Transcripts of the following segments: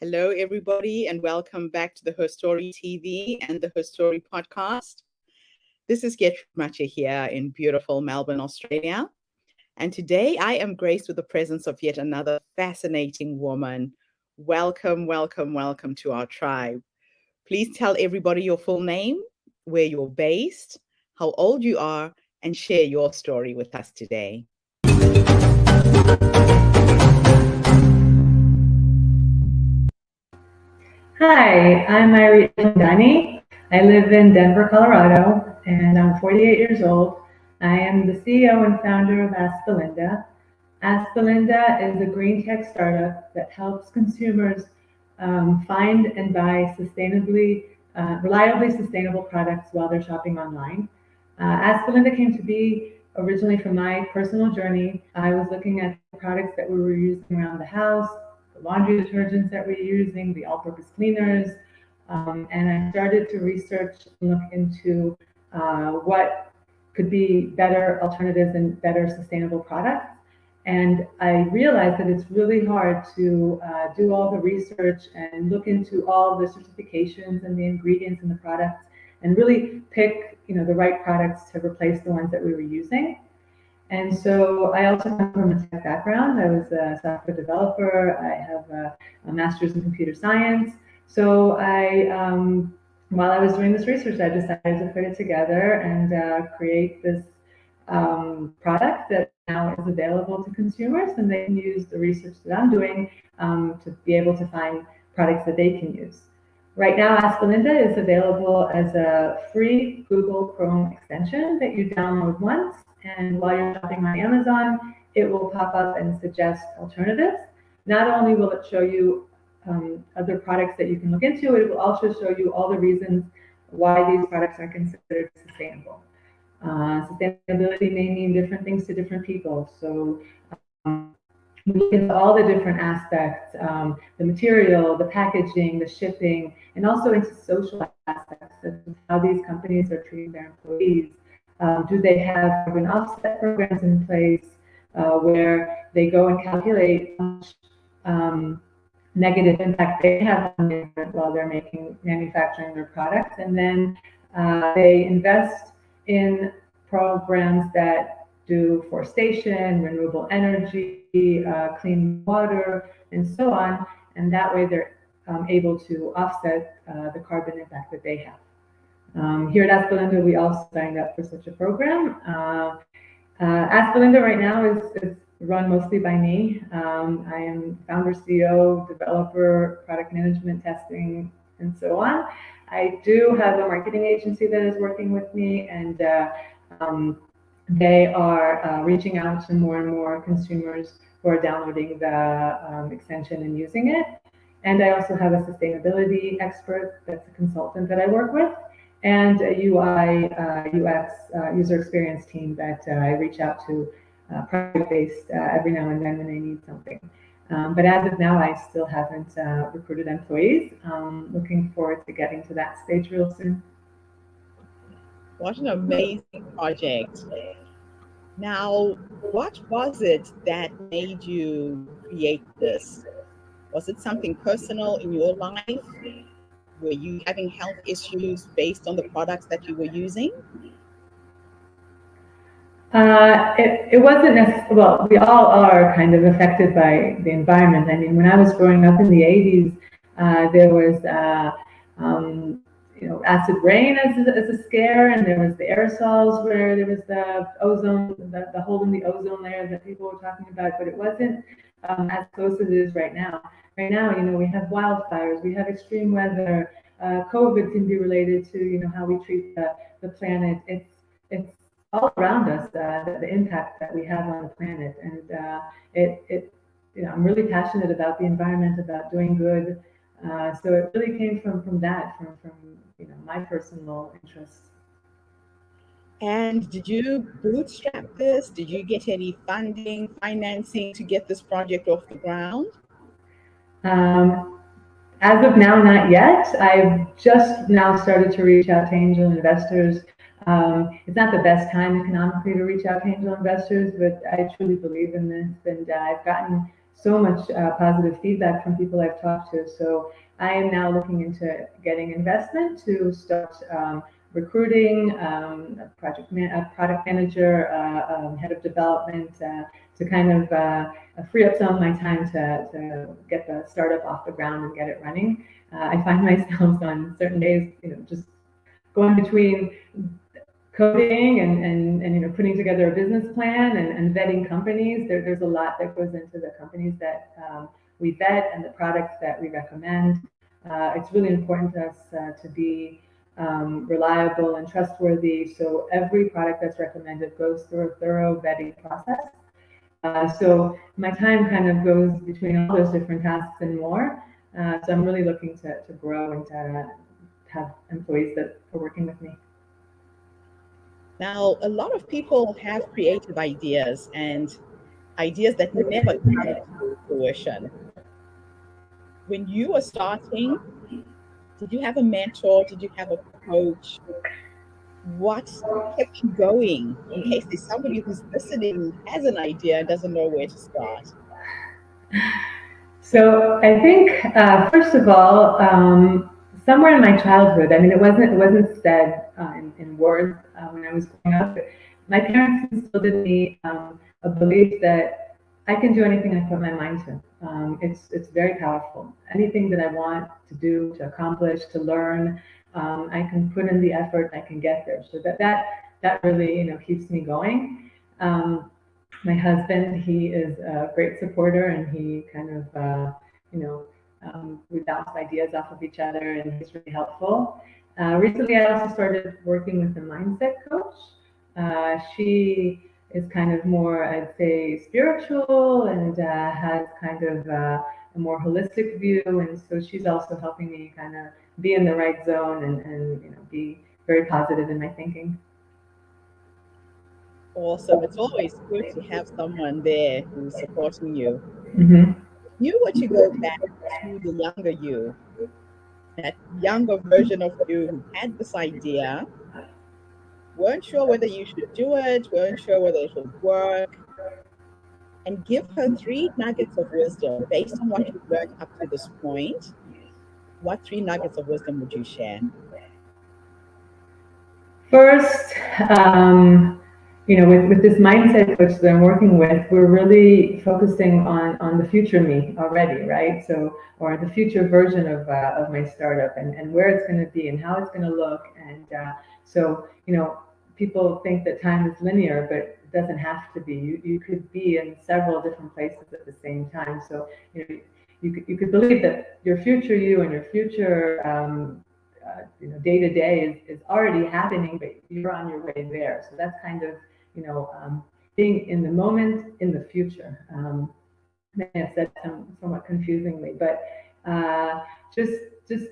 Hello, everybody, and welcome back to the HerStoryTV and the HerStory Podcast. This is Getrumacha here in beautiful Melbourne, Australia. And today I am graced with the presence of yet another fascinating woman. Welcome, welcome, welcome to our tribe. Please tell everybody your full name, where you're based, how old you are, and share your story with us today. Hi, I'm Irete Hamdani. I live in Denver, Colorado, and I'm 48 years old. I am the CEO and founder of askBelynda. askBelynda is a greentech startup that helps consumers find and buy reliably sustainable products while they're shopping online. askBelynda came to be originally from my personal journey. I was looking at the products that we were using around the house, the laundry detergents that we're using, the all-purpose cleaners, and I started to research and look into what could be better alternatives and better sustainable products. And I realized that it's really hard to do all the research and look into all the certifications and the ingredients in the products and really pick, the right products to replace the ones that we were using. And so I also come from a tech background. I was a software developer. I have a master's in computer science. So while I was doing this research, I decided to put it together and create this product that now is available to consumers, and they can use the research that I'm doing to be able to find products that they can use. Right now, askBelynda is available as a free Google Chrome extension that you download once, and while you're shopping on Amazon, it will pop up and suggest alternatives. Not only will it show you other products that you can look into, it will also show you all the reasons why these products are considered sustainable. Sustainability may mean different things to different people. So we look into all the different aspects, the material, the packaging, the shipping, and also into social aspects of how these companies are treating their employees. Do they have carbon offset programs in place where they go and calculate how much negative impact they have on the environment while they're manufacturing their products, and then they invest in programs that do forestation, renewable energy, clean water, and so on, and that way they're able to offset the carbon impact that they have. Here at askBelynda, we also signed up for such a program. askBelynda right now is run mostly by me. I am founder, CEO, developer, product management, testing, and so on. I do have a marketing agency that is working with me, and they are reaching out to more and more consumers who are downloading the extension and using it. And I also have a sustainability expert that's a consultant that I work with, and a UI, UX, user experience team that I reach out to product-based every now and then when they need something. But as of now, I still haven't recruited employees. Looking forward to getting to that stage real soon. What an amazing project. Now, what was it that made you create this? Was it something personal in your life? Were you having health issues based on the products that you were using? It wasn't necessarily, well, we all are kind of affected by the environment. I mean, when I was growing up in the 80s, there was, acid rain as a scare, and there was the aerosols where there was the ozone, the hole in the ozone layer that people were talking about, but it wasn't as close as it is right now. Right now, we have wildfires, we have extreme weather. COVID can be related to, how we treat the planet. It's all around us, the impact that we have on the planet, and I'm really passionate about the environment, about doing good. So it really came from that, from my personal interests. And did you bootstrap this? Did you get any funding, financing to get this project off the ground? As of now, not yet. I've just now started to reach out to angel investors. It's not the best time economically to reach out to angel investors, but I truly believe in this, and I've gotten so much positive feedback from people I've talked to. So I am now looking into getting investment to start recruiting a product manager, head of development, to kind of free up some of my time to get the startup off the ground and get it running. I find myself on certain days, just going between coding and putting together a business plan and vetting companies. There's a lot that goes into the companies that we vet and the products that we recommend. It's really important to us to be reliable and trustworthy. So every product that's recommended goes through a thorough vetting process. So my time kind of goes between all those different tasks and more. So I'm really looking to grow and to have employees that are working with me. Now, a lot of people have creative ideas and ideas that never come to fruition. When you were starting, did you have a mentor? Did you have a coach? What kept you going in case there's somebody who's listening who has an idea and doesn't know where to start? So I think first of all, somewhere in my childhood, I mean, it wasn't said in words when I was growing up. But my parents instilled in me a belief that I can do anything I put my mind to. It's very powerful. Anything that I want to do, to accomplish, to learn, I can put in the effort. I can get there. So that really keeps me going. My husband, he is a great supporter, and he kind of, we bounce ideas off of each other, and he's really helpful. Recently, I also started working with a mindset coach. She is kind of more, I'd say, spiritual and has kind of a more holistic view. And so she's also helping me kind of be in the right zone and be very positive in my thinking. Awesome. It's always good to have someone there who's supporting you. Mm-hmm. If you were to go back to the younger you, that younger version of you who had this idea, weren't sure whether you should do it, weren't sure whether it would work, and give her 3 nuggets of wisdom based on what you've learned up to this point, what 3 nuggets of wisdom would you share? First, with this mindset coach that I'm working with, we're really focusing on the future me already, right? So, or the future version of my startup and where it's going to be and how it's going to look. And so, people think that time is linear, but it doesn't have to be. You could be in several different places at the same time. So, you could believe that your future you and your future day to day is already happening, but you're on your way there. So that's kind of being in the moment, in the future. I have said somewhat confusingly, but just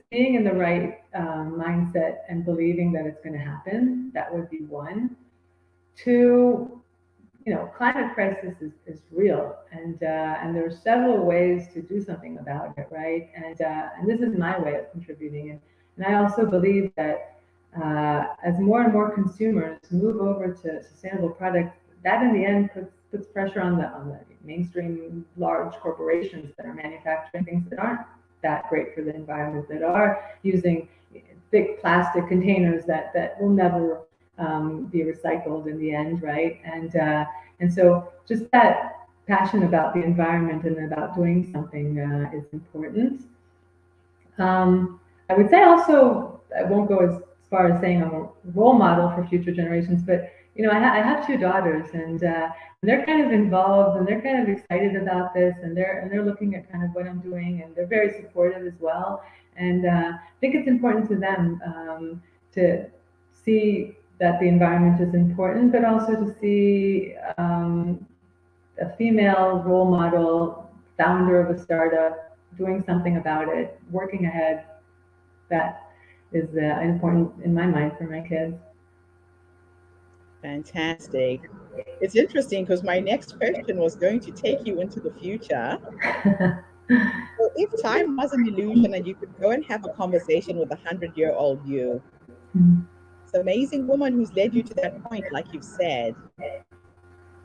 being in the right mindset and believing that it's going to happen. That would be 1. 2, climate crisis is real, and there are several ways to do something about it, right? And this is my way of contributing. And I also believe that as more and more consumers move over to sustainable products, that in the end puts pressure on the mainstream large corporations that are manufacturing things that aren't that great for the environment, that are using big plastic containers that will never be recycled in the end, right? And so just that passion about the environment and about doing something is important. I would say also, I won't go as far as saying I'm a role model for future generations, but I have 2 daughters, and they're kind of involved, and they're kind of excited about this, and they're looking at kind of what I'm doing, and they're very supportive as well. And I think it's important to them to see that the environment is important, but also to see a female role model, founder of a startup, doing something about it, working ahead. That is important in my mind for my kids. Fantastic. It's interesting because my next question was going to take you into the future. So if time was an illusion and you could go and have a conversation with 100-year-old you, this amazing woman who's led you to that point, like you've said,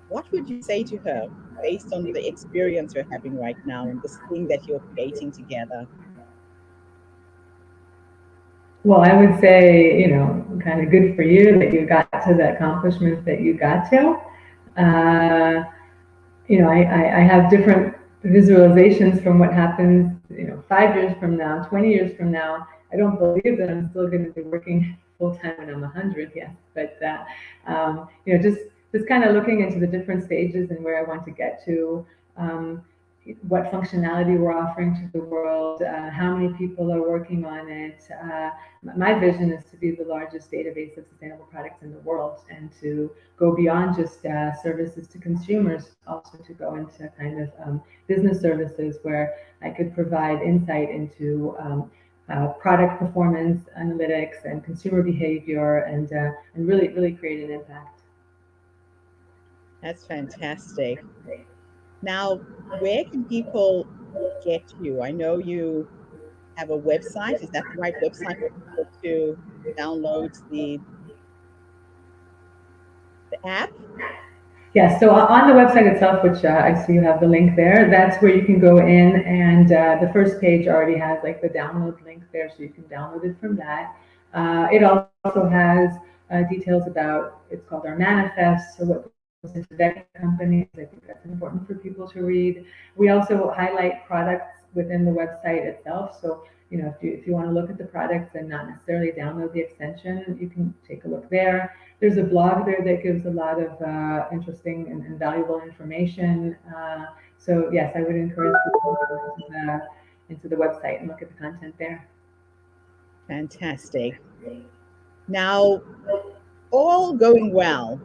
what would you say to her based on the experience you're having right now and this thing that you're creating together? Well, I would say, kind of good for you that you got to the accomplishments that you got to. Uh, I have different visualizations from what happens, 5 years from now, 20 years from now. I don't believe that I'm still going to be working full time when I'm 100 yet, but just kind of looking into the different stages and where I want to get to. What functionality we're offering to the world, how many people are working on it. My vision is to be the largest database of sustainable products in the world, and to go beyond just services to consumers, also to go into kind of business services where I could provide insight into product performance analytics and consumer behavior, and really create an impact. That's fantastic. Now, where can people get you? I know you have a website. Is that the right website for people to download the app? Yes, so on the website itself, which I see you have the link there, that's where you can go in, and the first page already has like the download link there, so you can download it from that. It also has details about, it's called our manifest, so what goes into that company. I think that's important for people to read. We also highlight products within the website itself, so if you want to look at the products and not necessarily download the extension, you can take a look there. There's a blog there that gives a lot of interesting and valuable information. So yes, I would encourage people to go into the website and look at the content there. Fantastic. Now, all going well,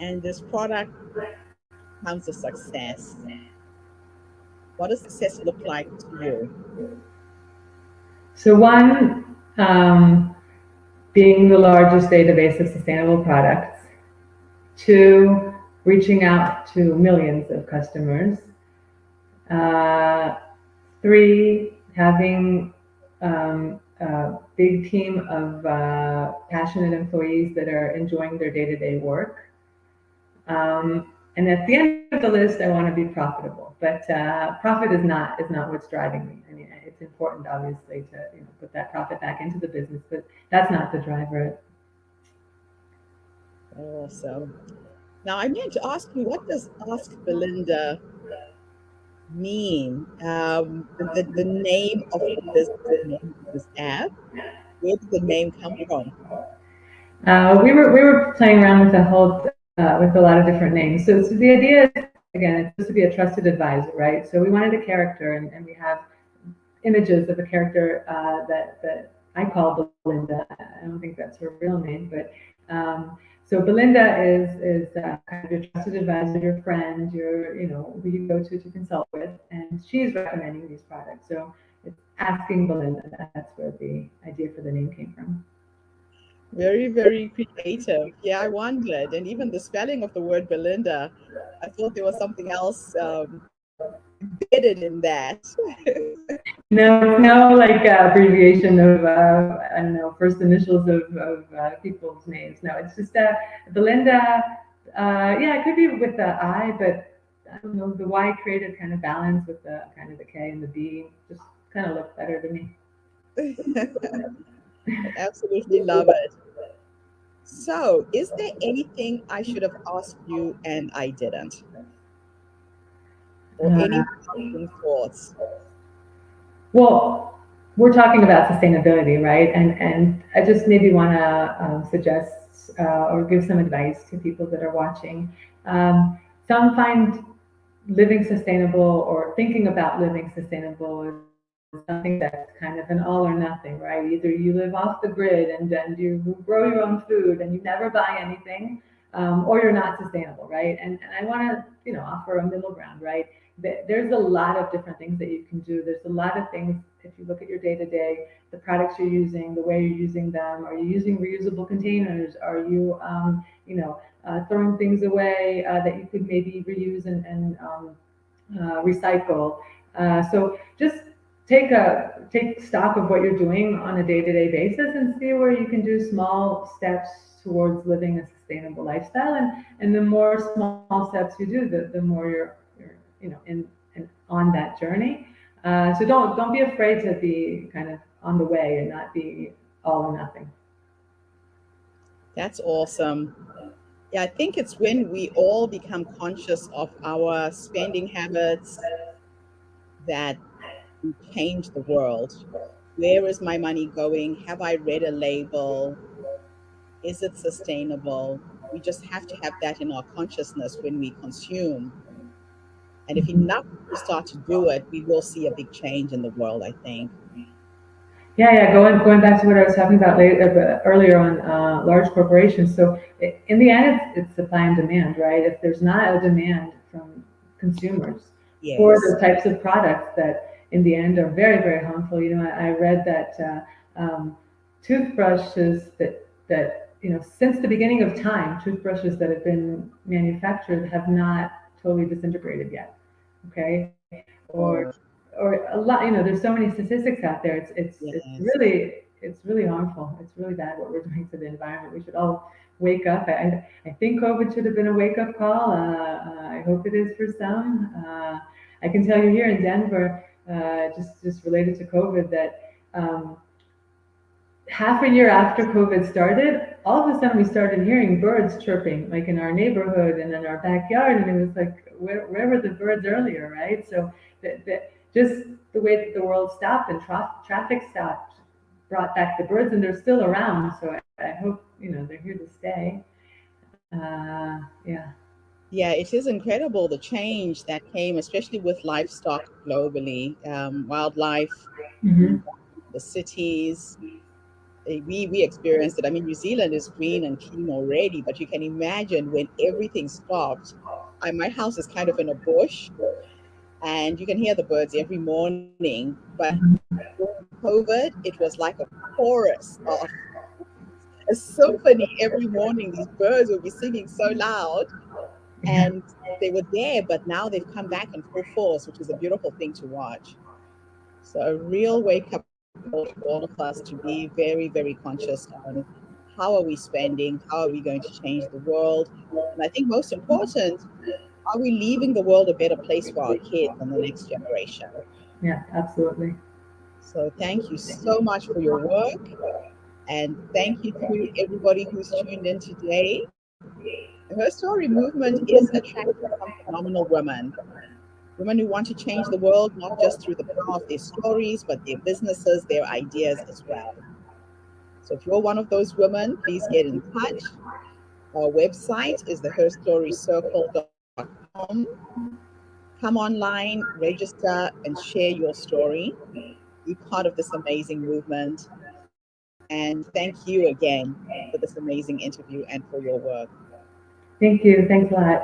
and this product becomes a success. What does success look like to you? So one, being the largest database of sustainable products. Two, reaching out to millions of customers. Three, having a big team of passionate employees that are enjoying their day-to-day work. And at the end of the list, I want to be profitable. But profit is not what's driving me. I mean, it's important, obviously, to put that profit back into the business, but that's not the driver. Awesome. Now, I meant to ask you, what does Ask Belinda mean? The name of the business, the name of this app, where did the name come from? We were playing around with with a lot of different names. So the idea is, again, it's supposed to be a trusted advisor, right? So we wanted a character, and we have images of a character that I call Belinda. I don't think that's her real name, but so Belinda is kind of your trusted advisor, your friend, who you go to consult with, and she's recommending these products. So it's asking Belinda. That's where the idea for the name came from. Very, very creative. Yeah, I wondered. And even the spelling of the word Belinda, I thought there was something else embedded in that. No, like abbreviation of I don't know, first initials of people's names. No, it's just Belinda. Yeah, it could be with the I, but I don't know. The Y created kind of balance with the kind of the K and the B. Just kind of looked better to me. I absolutely love it. So, is there anything I should have asked you and I didn't? Or any parting thoughts? Well, we're talking about sustainability, right? And I just maybe want to suggest or give some advice to people that are watching. Some find living sustainable or thinking about living sustainable is something that's kind of an all or nothing, right? Either you live off the grid and you grow your own food and you never buy anything, or you're not sustainable, right? And I want to, offer a middle ground, right? There's a lot of different things that you can do. There's a lot of things, if you look at your day-to-day, the products you're using, the way you're using them. Are you using reusable containers? Are you, throwing things away that you could maybe reuse and recycle? So just take stock of what you're doing on a day-to-day basis and see where you can do small steps towards living a sustainable lifestyle. And the more small steps you do, the more you're in on that journey. So don't be afraid to be kind of on the way and not be all or nothing. That's awesome. Yeah, I think it's when we all become conscious of our spending habits that we change the world. Where is my money going? Have I read a label? Is it sustainable? We just have to have that in our consciousness when we consume. And if enough people start to do it, we will see a big change in the world, I think. Yeah. Going back to what I was talking about earlier on large corporations. So in the end, it's supply and demand, right? If there's not a demand from consumers for Yes. the types of products that in the end are very, very harmful. I read that toothbrushes that since the beginning of time, toothbrushes that have been manufactured have not totally disintegrated yet. Okay, or Oh, or a lot. There's so many statistics out there. yes. It's really harmful. It's really bad what we're doing to the environment. We should all wake up. I think COVID should have been a wake up call. I hope it is for some. I can tell you here in Denver, just related to COVID, that half a year after COVID started, all of a sudden we started hearing birds chirping, like in our neighborhood and in our backyard, and it was like, where were the birds earlier, right? So just the way that the world stopped and traffic stopped brought back the birds, and they're still around. So I hope they're here to stay. Yeah. Yeah, it is incredible the change that came, especially with livestock globally, wildlife Hmm. in the cities. We experienced it. I mean, New Zealand is green and clean already, but you can imagine when everything stopped. My house is kind of in a bush, and you can hear the birds every morning. But during COVID, it was like a chorus of a symphony every morning. These birds would be singing so loud, Yeah. and they were there, but now they've come back in full force, which is a beautiful thing to watch. So a real wake up call for all of us to be very, very conscious on how are we spending, how are we going to change the world, and I think most important, are we leaving the world a better place for our kids and the next generation? Yeah. Absolutely. So thank you so much for your work, and thank you to everybody who's tuned in today. The Her Story movement is attracting some phenomenal women who want to change the world, not just through the power of their stories, but their businesses, their ideas as well. So if you're one of those women, please get in touch. Our website is the herstorycircle.com. Come online, register, and share your story. Be part of this amazing movement. And thank you again for this amazing interview and for your work. Thank you. Thanks a lot.